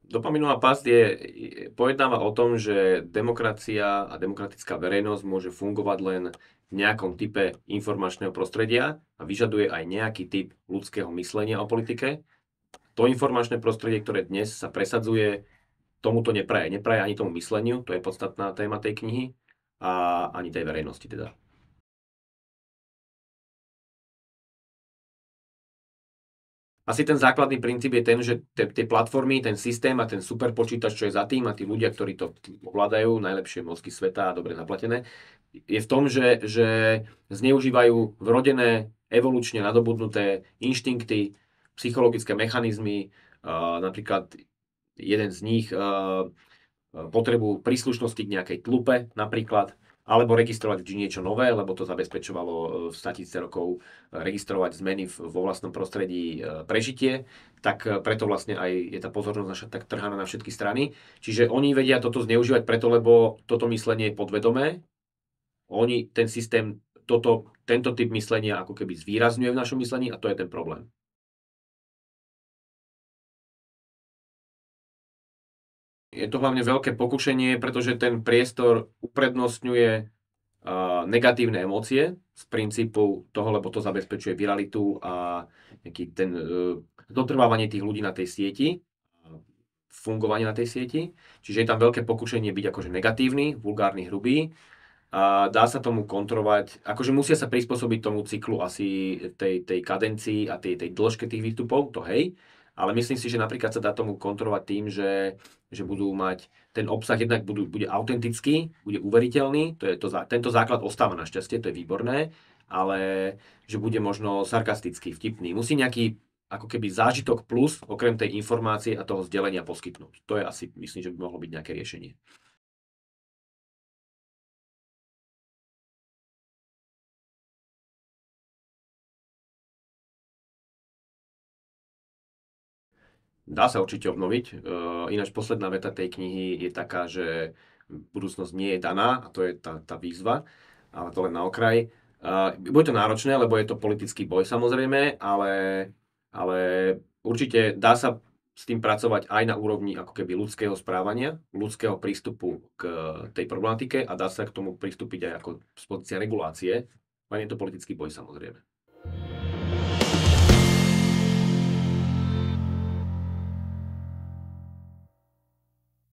Dopaminová pasť pojednáva o tom, že demokracia a demokratická verejnosť môže fungovať len v nejakom type informačného prostredia a vyžaduje aj nejaký typ ľudského myslenia o politike. To informačné prostredie, ktoré dnes sa presadzuje, tomuto nepraje. Nepraje ani tomu mysleniu, to je podstatná téma tej knihy, a ani tej verejnosti teda. Asi ten základný princíp je ten, že tie platformy, ten systém a ten superpočítač, čo je za tým a tí ľudia, ktorí to ovládajú, najlepšie mozky sveta a dobre zaplatené, je v tom, že zneužívajú vrodené, evolučne nadobudnuté inštinkty, psychologické mechanizmy, napríklad jeden z nich potrebu príslušnosti k nejakej tlupe napríklad, alebo registrovať vždy niečo nové, lebo to zabezpečovalo v 100 000 rokov registrovať zmeny vo vlastnom prostredí prežitie, tak preto vlastne aj je tá pozornosť naša tak trhaná na všetky strany. Čiže oni vedia toto zneužívať preto, lebo toto myslenie je podvedomé. Oni ten systém, tento typ myslenia ako keby zvýrazňuje v našom myslení a to je ten problém. Je to hlavne veľké pokušenie, pretože ten priestor uprednostňuje negatívne emócie z princípu toho, lebo to zabezpečuje viralitu a nejaký ten dotrvávanie tých ľudí na tej sieti, fungovanie na tej sieti. Čiže je tam veľké pokušenie byť akože negatívny, vulgárny, hrubý. A dá sa tomu kontrolovať, akože musia sa prispôsobiť tomu cyklu asi tej kadencii a tej dĺžke tých výstupov, to hej. Ale myslím si, že napríklad sa dá tomu kontrolovať tým, že budú mať ten obsah jednak bude autentický, bude uveriteľný, tento základ ostáva našťastie, to je výborné, ale že bude možno sarkastický, vtipný. Musí nejaký ako keby zážitok plus, okrem tej informácie a toho vzdelenia poskytnúť. To je asi, myslím, že by mohlo byť nejaké riešenie. Dá sa určite obnoviť. Ináč posledná veta tej knihy je taká, že budúcnosť nie je daná a to je tá výzva, ale to len na okraj. Bude to náročné, lebo je to politický boj samozrejme, ale určite dá sa s tým pracovať aj na úrovni ako keby ľudského správania, ľudského prístupu k tej problematike a dá sa k tomu pristúpiť aj ako z pozície regulácie, len je to politický boj samozrejme.